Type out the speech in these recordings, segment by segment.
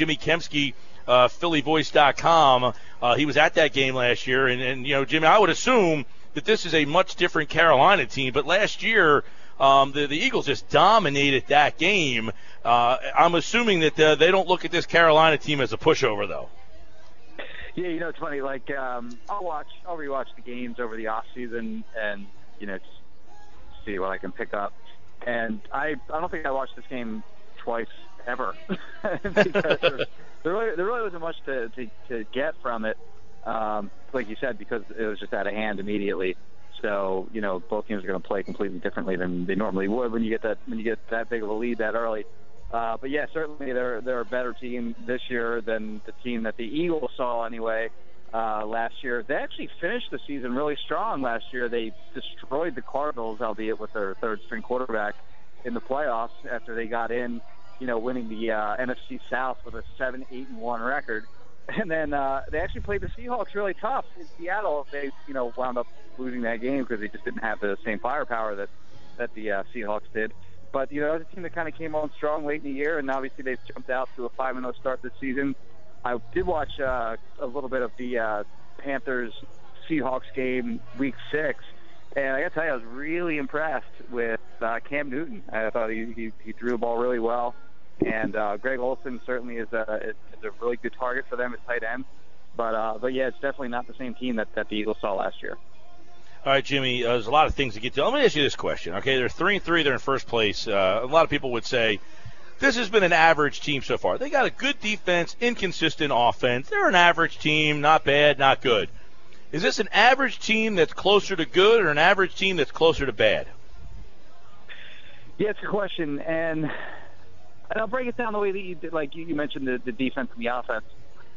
Jimmy Kempski, PhillyVoice.com. He was at that game last year, and Jimmy, I would assume that this is a much different Carolina team, but last year the Eagles just dominated that game. I'm assuming that they don't look at this Carolina team as a pushover, though. Yeah, it's funny. Like, I'll rewatch the games over the off season, and just see what I can pick up. And I don't think I watched this game twice ever because there really wasn't much to get from it. Like you said, because it was just out of hand immediately. So both teams are going to play completely differently than they normally would when you get that big of a lead that early. But yeah, certainly they're a better team this year than the team that the Eagles saw anyway last year. They actually finished the season really strong last year. They destroyed the Cardinals, albeit with their third-string quarterback, in the playoffs after they got in, winning the NFC South with a 7-8-1 record. And then they actually played the Seahawks really tough in Seattle. They, wound up losing that game because they just didn't have the same firepower that the Seahawks did. But, that was a team that kind of came on strong late in the year, and obviously they've jumped out to a 5-0 start this season. I did watch a little bit of the Panthers-Seahawks game Week 6, and I got to tell you, I was really impressed with Cam Newton. I thought he threw the ball really well, and Greg Olsen certainly is a really good target for them at tight end. But yeah, it's definitely not the same team that the Eagles saw last year. All right, Jimmy, there's a lot of things to get to. Let me ask you this question, okay? They're 3-3. They're in first place. A lot of people would say this has been an average team so far. They got a good defense, inconsistent offense. They're an average team, not bad, not good. Is this an average team that's closer to good or an average team that's closer to bad? Yeah, it's a good question, and I'll break it down the way that you did. Like you mentioned the defense and the offense.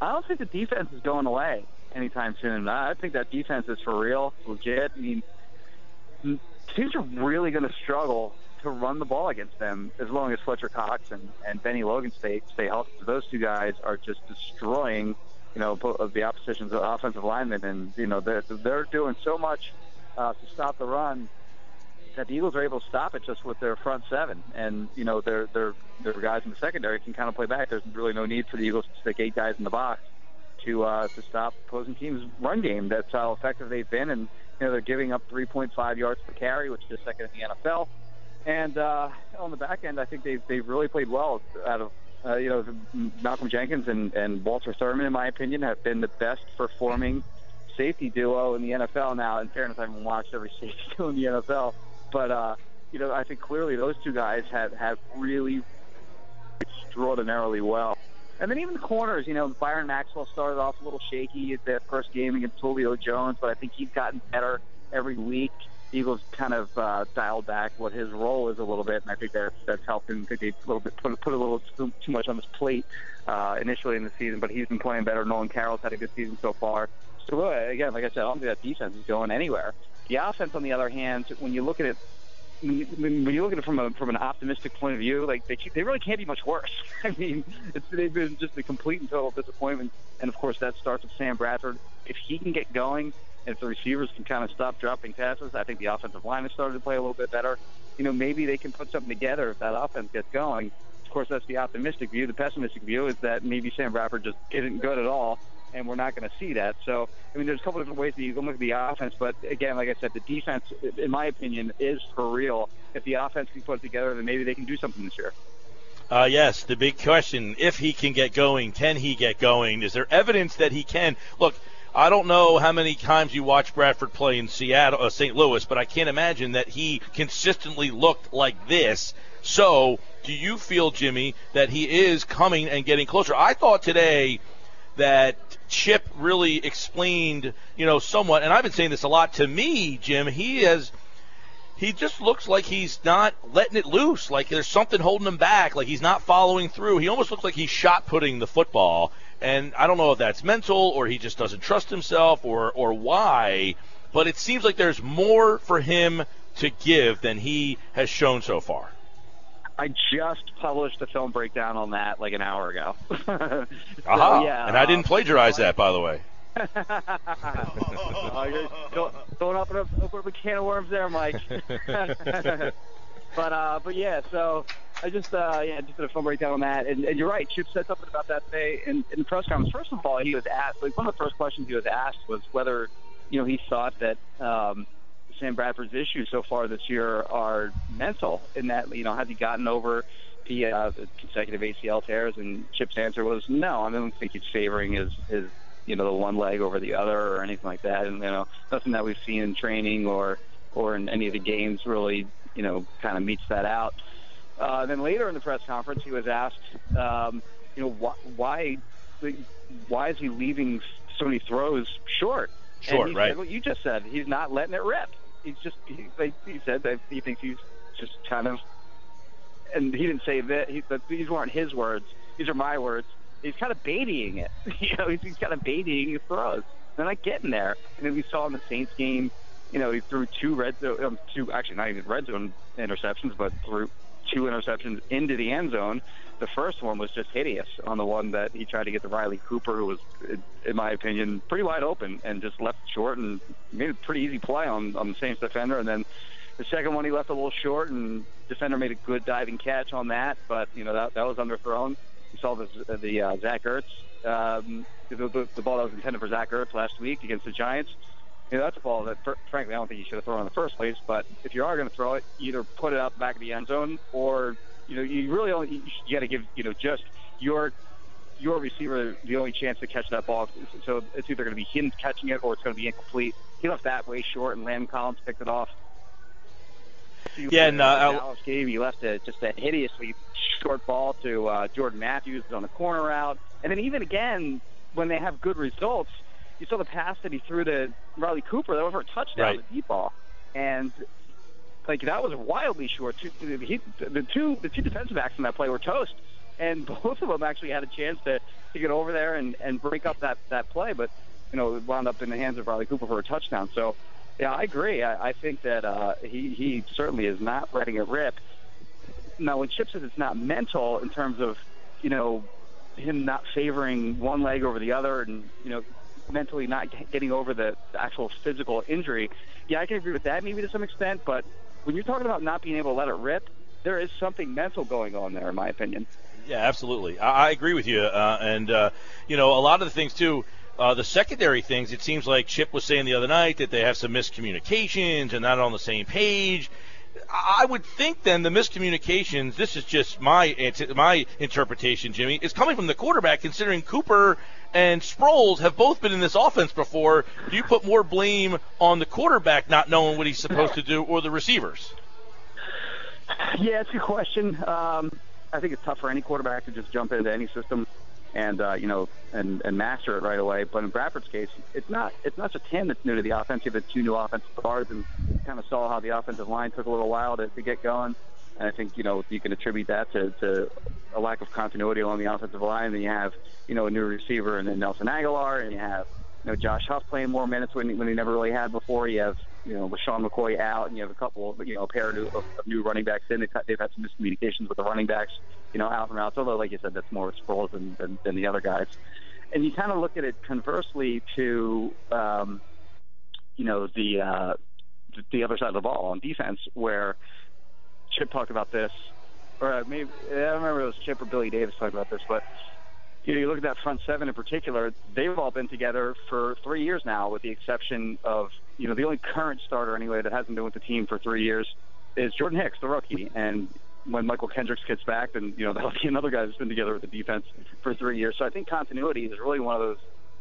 I don't think the defense is going away anytime soon. I think that defense is for real, legit. I mean, teams are really going to struggle to run the ball against them as long as Fletcher Cox and Benny Logan stay healthy. Those two guys are just destroying, of the opposition's offensive linemen, and they're doing so much to stop the run that the Eagles are able to stop it just with their front seven, and their guys in the secondary can kind of play back. There's really no need for the Eagles to stick 8 guys in the box to stop opposing teams' run game. That's how effective they've been, and they're giving up 3.5 yards per carry, which is second in the NFL. And on the back end, I think they've really played well. Out of Malcolm Jenkins and Walter Thurman, in my opinion, have been the best performing safety duo in the NFL. Now, in fairness, I haven't watched every safety duo in the NFL, but I think clearly those two guys have really extraordinarily well. And then even the corners, Byron Maxwell started off a little shaky at that first game against Julio Jones, but I think he's gotten better every week. Eagles kind of dialed back what his role is a little bit, and I think that's helped him. I think they put a little too much on his plate initially in the season, but he's been playing better. Nolan Carroll's had a good season so far. So really, again, like I said, I don't think that defense is going anywhere. The offense, on the other hand, when you look at it, from an optimistic point of view, like they really can't be much worse. I mean, they've been just a complete and total disappointment. And of course, that starts with Sam Bradford. If he can get going, and if the receivers can kind of stop dropping passes, I think the offensive line has started to play a little bit better. Maybe they can put something together if that offense gets going. Of course, that's the optimistic view. The pessimistic view is that maybe Sam Bradford just isn't good at all, and we're not going to see that. So, there's a couple different ways that you can look at the offense, but again, like I said, the defense, in my opinion, is for real. If the offense can put it together, then maybe they can do something this year. Yes, the big question, if he can get going, can he get going? Is there evidence that he can? Look, I don't know how many times you watch Bradford play in St. Louis, but I can't imagine that he consistently looked like this. So, do you feel, Jimmy, that he is coming and getting closer? I thought today that Chip really explained, somewhat, and I've been saying this a lot. To me, Jim, he just looks like he's not letting it loose, like there's something holding him back, like he's not following through. He almost looks like he's shot-putting the football, and I don't know if that's mental or he just doesn't trust himself or why, but it seems like there's more for him to give than he has shown so far. I just published a film breakdown on that like an hour ago. Yeah, and I didn't plagiarize that, by the way. Don't open up a can of worms there, Mike. But yeah, so just did a full breakdown on that, and you're right. Chip said something about that today in the press conference. First of all, he was asked, like, one of the first questions he was asked was whether, he thought that Sam Bradford's issues so far this year are mental, in that, has he gotten over the consecutive ACL tears? And Chip's answer was no. I don't think he's favoring his the one leg over the other or anything like that, and nothing that we've seen in training or in any of the games really kind of meets that out. Then later in the press conference, he was asked, why is he leaving so many throws short? Short, and he right? said what you just said. He's not letting it rip. He said that he thinks he's just kind of, and he didn't say that. These weren't his words. These are my words. He's kind of babying it. He's kind of babying his throws. They're not getting there. And then we saw in the Saints game, he threw actually not even red zone interceptions, but threw 2 interceptions into the end zone. The first one was just hideous on the one that he tried to get to Riley Cooper, who was, in my opinion, pretty wide open and just left short and made a pretty easy play on the Saints defender. And then the second one he left a little short, and defender made a good diving catch on that, but that was underthrown. You saw the Zach Ertz, the ball that was intended for Zach Ertz last week against the Giants. That's a ball that, frankly, I don't think you should have thrown in the first place. But if you are going to throw it, either put it out the back of the end zone, or you really only got to give just your receiver the only chance to catch that ball. So it's either going to be him catching it or it's going to be incomplete. He left that way short, and Landon Collins picked it off. Yeah, and Dallas game, he left just a hideously short ball to Jordan Matthews on the corner route, and then even again when they have good results. You saw the pass that he threw to Riley Cooper. That was for a touchdown, right. The deep ball, and that was wildly short. The two defensive backs in that play were toast, and both of them actually had a chance to get over there and break up that play, but it wound up in the hands of Riley Cooper for a touchdown. So, yeah, I agree. I think that he certainly is not letting it rip. Now, when Chip says it's not mental in terms of him not favoring one leg over the other, and mentally not getting over the actual physical injury, yeah, I can agree with that maybe to some extent, but when you're talking about not being able to let it rip, there is something mental going on there, in my opinion. Yeah, absolutely. I agree with you. And a lot of the things, too, the secondary things, it seems like Chip was saying the other night that they have some miscommunications and not on the same page. I would think then the miscommunications, this is just my interpretation, Jimmy, is coming from the quarterback, considering Cooper and Sproles have both been in this offense before. Do you put more blame on the quarterback not knowing what he's supposed to do, or the receivers? Yeah, it's a good question. I think it's tough for any quarterback to just jump into any system and master it right away. But in Bradford's case, it's not just him that's new to the offense. You have the 2 new offensive guards, and kind of saw how the offensive line took a little while to get going. And I think you can attribute that to a lack of continuity along the offensive line. And then you have a new receiver, and then Nelson Aguilar, and you have Josh Huff playing more minutes when he never really had before. You have LaShawn McCoy out, and you have a couple a pair of new running backs in. They've had some miscommunications with the running backs, out from out. Although, like you said, that's more with Sproles than the other guys. And you kind of look at it conversely to the other side of the ball on defense, where Chip talked about this, or maybe I don't remember if it was Chip or Billy Davis talking about this, but you look at that front seven in particular. They've all been together for 3 years now, with the exception of the only current starter anyway that hasn't been with the team for 3 years is Jordan Hicks, the rookie. And when Michael Kendricks gets back, then that'll be another guy that's been together with the defense for 3 years. So I think continuity is really one of those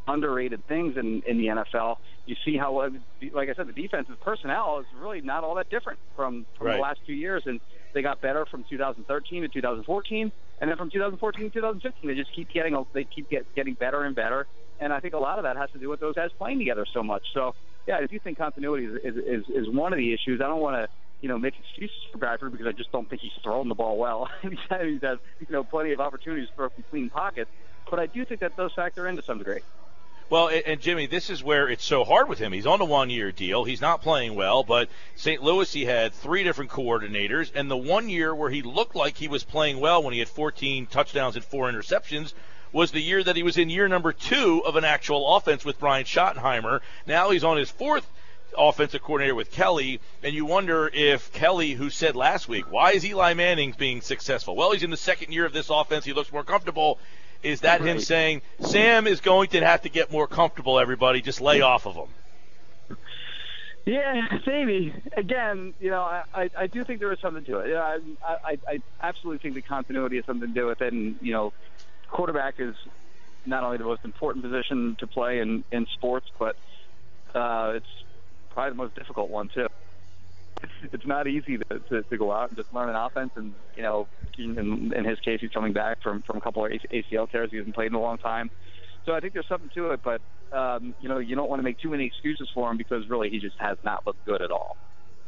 underrated things in the NFL. You see how, like I said, the defense's personnel is really not all that different from right. the last 2 years, and they got better from 2013 to 2014, and then from 2014 to 2015, they just keep getting better and better. And I think a lot of that has to do with those guys playing together so much. So yeah, I do think continuity is one of the issues. I don't want to make excuses for Bradford, because I just don't think he's throwing the ball well. He's had plenty of opportunities to throw from clean pockets, but I do think that those factor in to some degree. Well, and Jimmy, this is where it's so hard with him. He's on a 1-year deal. He's not playing well, but St. Louis, he had 3 different coordinators, and the 1 year where he looked like he was playing well when he had 14 touchdowns and 4 interceptions was the year that he was in year number 2 of an actual offense with Brian Schottenheimer. Now he's on his 4th offensive coordinator with Kelly, and you wonder if Kelly, who said last week, why is Eli Manning being successful? Well, he's in the second year of this offense. He looks more comfortable. Is that him saying, Sam is going to have to get more comfortable, everybody, just lay off of him? Yeah, maybe. Again, I do think there is something to it. I absolutely think the continuity has something to do with it. And, quarterback is not only the most important position to play in sports, but it's probably the most difficult one, too. It's not easy to go out and just learn an offense. And, in his case, he's coming back from a couple of ACL tears. He hasn't played in a long time. So I think there's something to it, but you don't want to make too many excuses for him because really he just has not looked good at all.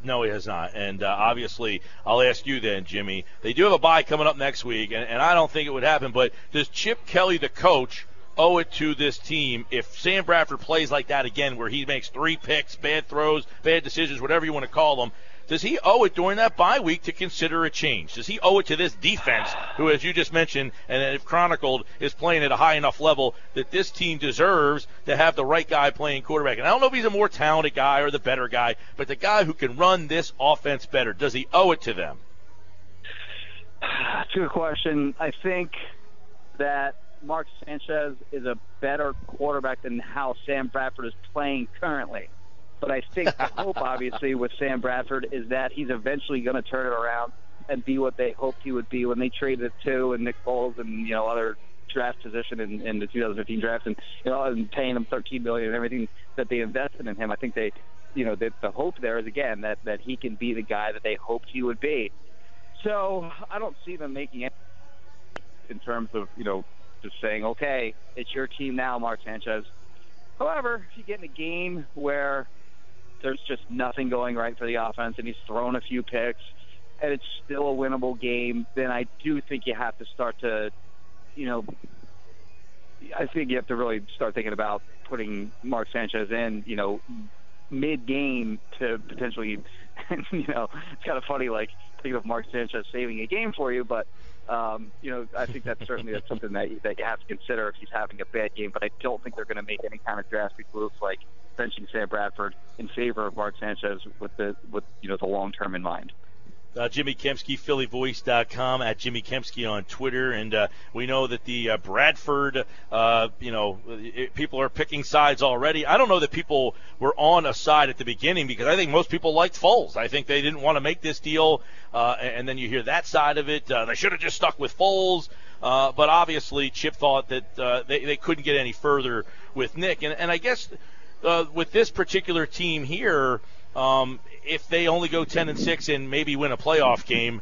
No, he has not. And obviously, I'll ask you then, Jimmy. They do have a bye coming up next week, and I don't think it would happen, but does Chip Kelly, the coach, owe it to this team if Sam Bradford plays like that again where he makes 3 picks, bad throws, bad decisions, whatever you want to call them? Does he owe it during that bye week to consider a change? Does he owe it to this defense, who, as you just mentioned and have chronicled, is playing at a high enough level that this team deserves to have the right guy playing quarterback? And I don't know if he's a more talented guy or the better guy, but the guy who can run this offense better, does he owe it to them? That's a good question. I think that Mark Sanchez is a better quarterback than how Sam Bradford is playing currently. But I think the hope, obviously, with Sam Bradford is that he's eventually going to turn it around and be what they hoped he would be when they traded to and Nick Foles and other draft position in the 2015 draft and paying him $13 million and everything that they invested in him. I think they, the hope there is again that he can be the guy that they hoped he would be. So I don't see them making any in terms of just saying, okay, it's your team now, Mark Sanchez. However, if you get in a game where there's just nothing going right for the offense and he's thrown a few picks and it's still a winnable game, then I do think you have to start to, I think you have to really start thinking about putting Mark Sanchez in, mid-game to potentially, it's kind of funny, like, think of Mark Sanchez saving a game for you, but, I think that's something that you have to consider if he's having a bad game, but I don't think they're going to make any kind of drastic moves like benching Sam Bradford in favor of Mark Sanchez with the long-term in mind. Jimmy Kempski, PhillyVoice.com, at Jimmy Kempski on Twitter. And we know that the Bradford, people are picking sides already. I don't know that people were on a side at the beginning because I think most people liked Foles. I think they didn't want to make this deal. And then you hear that side of it. They should have just stuck with Foles. But obviously Chip thought that they couldn't get any further with Nick. And I guess with this particular team here, if they only go 10-6 and maybe win a playoff game,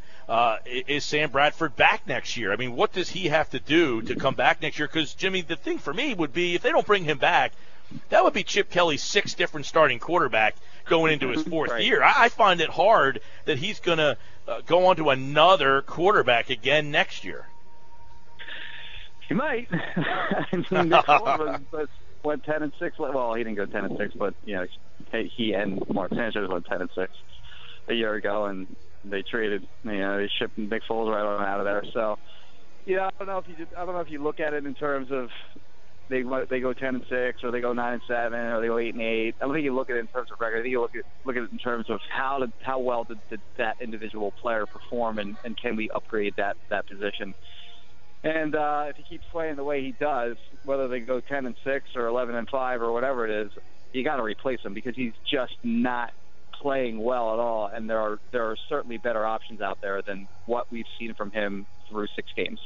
is Sam Bradford back next year? I mean, what does he have to do to come back next year? Because, Jimmy, the thing for me would be if they don't bring him back, that would be Chip Kelly's 6th different starting quarterback going into his 4th right. year. I find it hard that he's going to go on to another quarterback again next year. He might. I mean, Nick Foles went 10-6. Well, he didn't go 10-6, but he and Mark Sanchez went 10-6 a year ago, and they traded. They shipped Nick Foles right on out of there. So, I don't know if you look at it in terms of they go 10-6 or they go 9-7 or they go 8-8. I don't think you look at it in terms of record. I think you look at it in terms of how well did that individual player perform, and can we upgrade that position. And if he keeps playing the way he does, whether they go 10-6 or 11-5 or whatever it is, you got to replace him because he's just not playing well at all. And there are certainly better options out there than what we've seen from him through 6 games.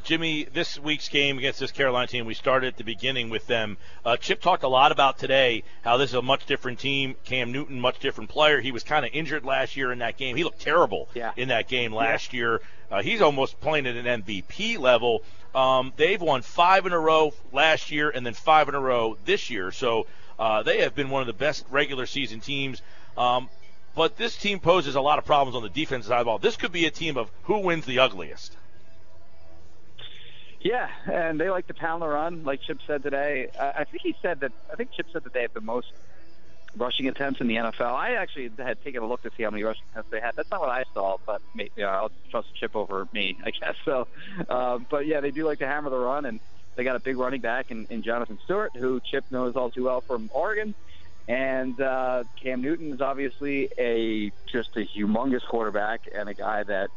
Jimmy, this week's game against this Carolina team, we started at the beginning with them. Chip talked a lot about today how this is a much different team. Cam Newton, much different player. He was kind of injured last year in that game. He looked terrible in that game last year. He's almost playing at an MVP level. They've won 5 in a row last year and then 5 in a row this year. So they have been one of the best regular season teams. But this team poses a lot of problems on the defensive side of the ball. This could be a team of who wins the ugliest. Yeah, and they like to pound the run, like Chip said today. I think Chip said that they have the most rushing attempts in the NFL. I actually had taken a look to see how many rushing attempts they had. That's not what I saw, but I'll trust Chip over me, I guess. So, but yeah, they do like to hammer the run, and they got a big running back in Jonathan Stewart, who Chip knows all too well from Oregon. And Cam Newton is obviously just a humongous quarterback and a guy that,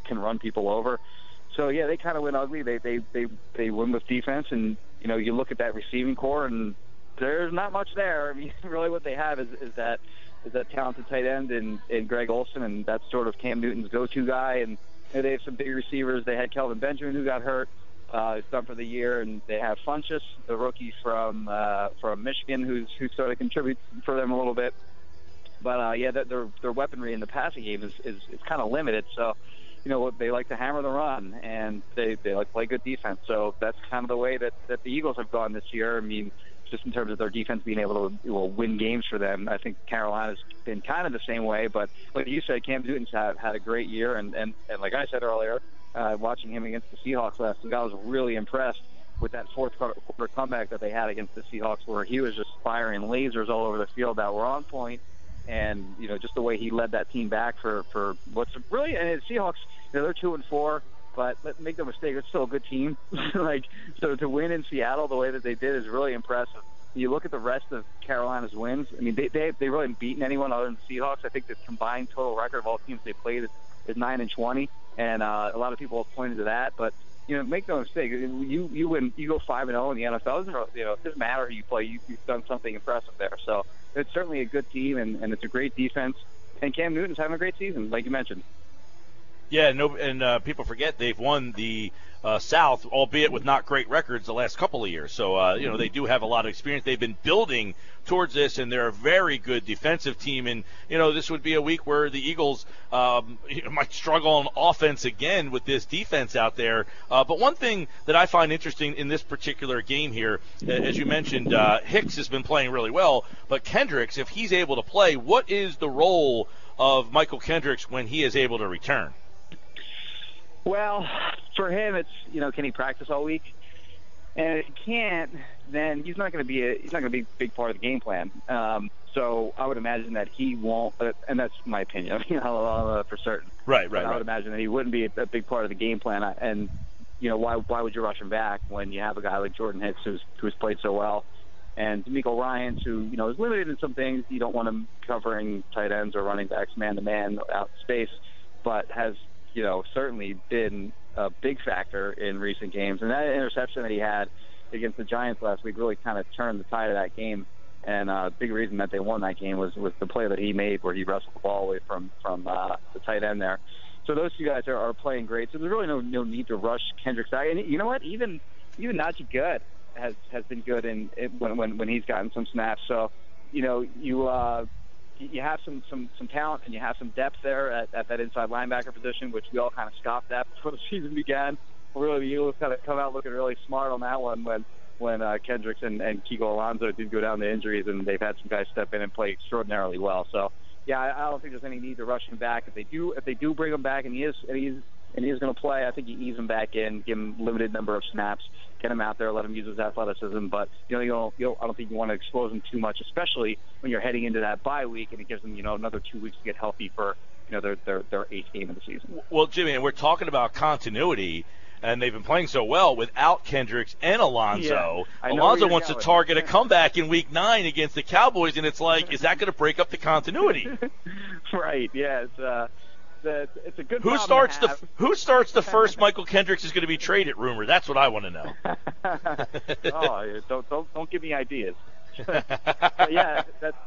can run people over. So, yeah, they kind of went ugly. They win with defense, and, you look at that receiving core, and there's not much there. I mean, really what they have is that talented tight end in Greg Olsen, and that's sort of Cam Newton's go-to guy. And they have some big receivers. They had Kelvin Benjamin, who got hurt. He's done for the year, and they have Funchess, the rookie from Michigan, who sort of contributes for them a little bit. But their weaponry in the passing game is kind of limited. So, they like to hammer the run, and they like to play good defense. So that's kind of the way that the Eagles have gone this year. I mean, just in terms of their defense being able to win games for them. I think Carolina's been kind of the same way. But like you said, Cam Newton's had a great year, and like I said earlier, watching him against the Seahawks last week, I was really impressed with that fourth quarter comeback that they had against the Seahawks, where he was just firing lasers all over the field that were on point. And, just the way he led that team back for what's really – and the Seahawks, they're 2-4, but make no mistake, it's still a good team. So to win in Seattle the way that they did is really impressive. You look at the rest of Carolina's wins, I mean, they really haven't beaten anyone other than the Seahawks. I think the combined total record of all teams they played is 9-20, and a lot of people have pointed to that. But, make no mistake, you win, you go 5-0 in the NFL. It doesn't matter who you play. You've done something impressive there. So it's certainly a good team, and it's a great defense. And Cam Newton's having a great season, like you mentioned. Yeah, and people forget they've won the South, albeit with not great records the last couple of years. So, they do have a lot of experience. They've been building towards this, and they're a very good defensive team. And, this would be a week where the Eagles might struggle on offense again with this defense out there. But one thing that I find interesting in this particular game here, as you mentioned, Hicks has been playing really well. But Kendricks, if he's able to play, what is the role of Michael Kendricks when he is able to return? Well, for him, it's can he practice all week? And if he can't, then he's not going to be a big part of the game plan. So I would imagine that he won't, and that's my opinion. I don't know for certain. Right. I would imagine that he wouldn't be a big part of the game plan. And why would you rush him back when you have a guy like Jordan Hicks who's played so well, and D'Amico Ryans, who is limited in some things. You don't want him covering tight ends or running backs man to man out in space, but has certainly been a big factor in recent games. And that interception that he had against the Giants last week really kind of turned the tide of that game. And a big reason that they won that game was the play that he made where he wrestled the ball away from the tight end there. So those two guys are playing great. So there's really no need to rush Kendricks back. And you know what? Even Najee Good has been good when he's gotten some snaps. So, you have some talent and you have some depth there at that inside linebacker position, which we all kind of scoffed at before the season began. Really, the Eagles kind of come out looking really smart on that one when Kendricks and Kiko Alonso did go down to injuries, and they've had some guys step in and play extraordinarily well. So, yeah, I don't think there's any need to rush him back. If they do bring him back, and he is going to play, I think you ease him back in, give him limited number of snaps, get him out there, let him use his athleticism. But I don't think you want to expose him too much, especially when you're heading into that bye week, and it gives them another 2 weeks to get healthy for their eighth game of the season. Well, Jimmy, and we're talking about continuity, and they've been playing so well without Kendricks and Alonso. Yeah, Alonso wants to target a comeback in Week 9 against the Cowboys, and it's like, is that going to break up the continuity? Right. Yeah. It's a good. Who starts the first Michael Kendricks is going to be traded rumor? That's what I want to know. Oh, don't give me ideas. But yeah, that's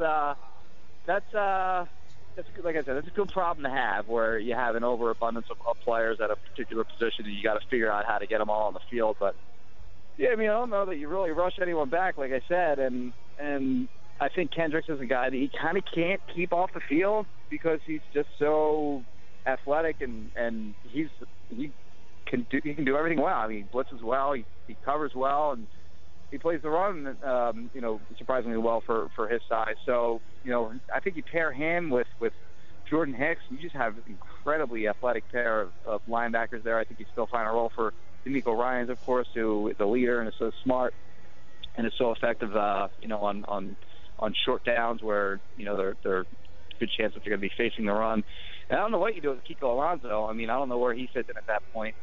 like I said, it's a good problem to have where you have an overabundance of players at a particular position, and you got to figure out how to get them all on the field. But yeah, I mean, I don't know that you really rush anyone back, like I said, and I think Kendricks is a guy that he kind of can't keep off the field because he's just so athletic and he can do everything well. I mean, he blitzes well, he covers well, and he plays the run, surprisingly well for his size. So, I think you pair him with Jordan Hicks, you just have an incredibly athletic pair of linebackers there. I think you still find a role for D'Amico Ryans, of course, who is a leader and is so smart and is so effective, on short downs where, they're good chance that they're going to be facing the run. And I don't know what you do with Kiko Alonso. I mean, I don't know where he fits in at that point.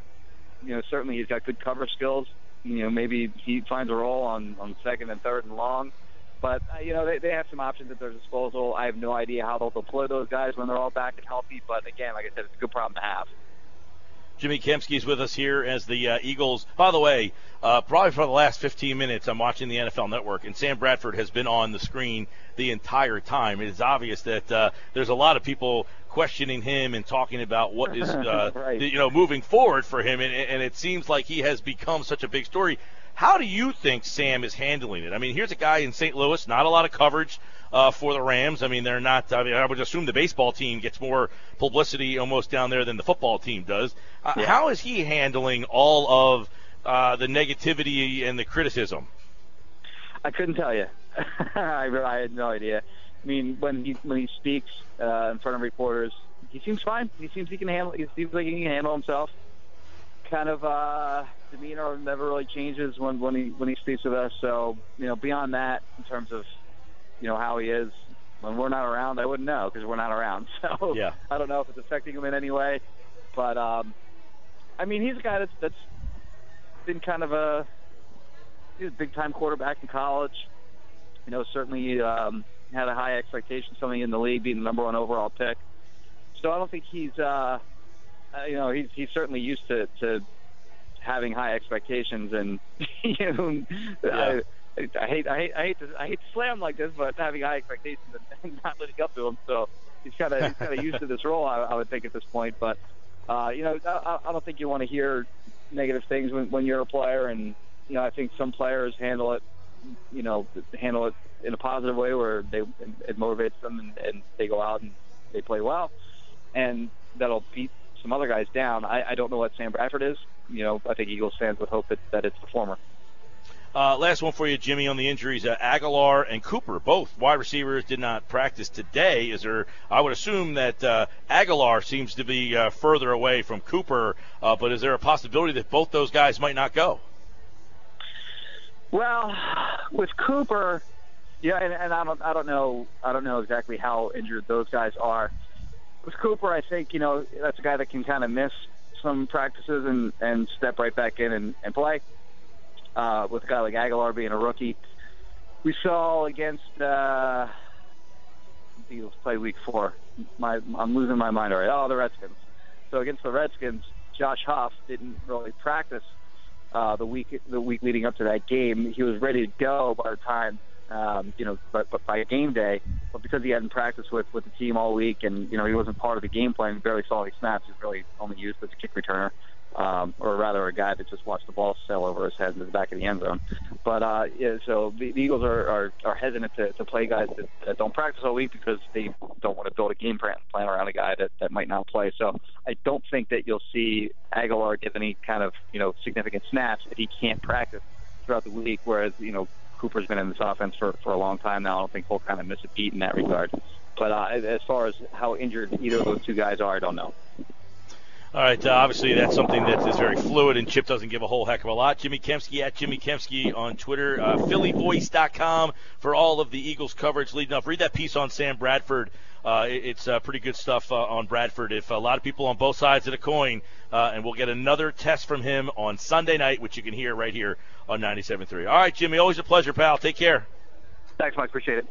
Certainly he's got good cover skills. Maybe he finds a role on second and third and long. But, they have some options at their disposal. I have no idea how they'll deploy those guys when they're all back and healthy. But, again, like I said, it's a good problem to have. Jimmy Kempski is with us here as the Eagles. By the way, probably for the last 15 minutes, I'm watching the NFL Network, and Sam Bradford has been on the screen the entire time. It is obvious that there's a lot of people questioning him and talking about what is right. moving forward for him, and it seems like he has become such a big story. How do you think Sam is handling it? I mean, here's a guy in St. Louis, not a lot of coverage for the Rams. I mean, they're not. I would assume the baseball team gets more publicity almost down there than the football team does. Yeah. How is he handling all of the negativity and the criticism? I couldn't tell you. I had no idea. I mean, when he speaks in front of reporters, he seems fine. He seems he can handle. He seems like he can handle himself. Kind of demeanor never really changes when he speaks with us. So beyond that, in terms of how he is when we're not around, I wouldn't know because we're not around. So yeah. I don't know if it's affecting him in any way. But I mean, he's a guy that's been kind of he's a big time quarterback in college. Certainly had a high expectation coming in the league, being the number 1 overall pick. So I don't think he's he's certainly used to having high expectations, and Yeah. I hate to slam like this, but having high expectations and not living up to them. So he's kind of used to this role, I would think at this point. But I don't think you want to hear negative things when you're a player, and I think some players handle it in a positive way where it motivates them and they go out and they play well, and that'll beat some other guys down. I don't know what Sam Bradford is. I think Eagles fans would hope that it's the former. Last one for you, Jimmy, on the injuries. Aguilar and Cooper, both wide receivers, did not practice today. I would assume that Aguilar seems to be further away from Cooper, but is there a possibility that both those guys might not go? Well, with Cooper, yeah, and I don't know exactly how injured those guys are. With Cooper, I think that's a guy that can kind of miss some practices and step right back in and play. With a guy like Aguilar being a rookie, we saw against the Eagles play week 4. I'm losing my mind already. Oh, the Redskins. So against the Redskins, Josh Huff didn't really practice the week leading up to that game. He was ready to go by the time but by game day, but because he hadn't practiced with the team all week and he wasn't part of the game plan, he barely saw any snaps. He was really only used as a kick returner, or rather a guy that just watched the ball sail over his head in the back of the end zone. But so the Eagles are hesitant to play guys that don't practice all week because they don't want to build a game plan around a guy that might not play. So I don't think that you'll see Aguilar get any kind of significant snaps if he can't practice throughout the week, whereas Cooper's been in this offense for a long time now. I don't think he'll kind of miss a beat in that regard. But as far as how injured either of those two guys are, I don't know. All right, obviously that's something that is very fluid, and Chip doesn't give a whole heck of a lot. Jimmy Kempski at Jimmy Kempski on Twitter, PhillyVoice.com for all of the Eagles coverage leading up. Read that piece on Sam Bradford. It's pretty good stuff on Bradford. If a lot of people on both sides of the coin, and we'll get another test from him on Sunday night, which you can hear right here on 97.3. All right, Jimmy, always a pleasure, pal. Take care. Thanks, Mike. Appreciate it.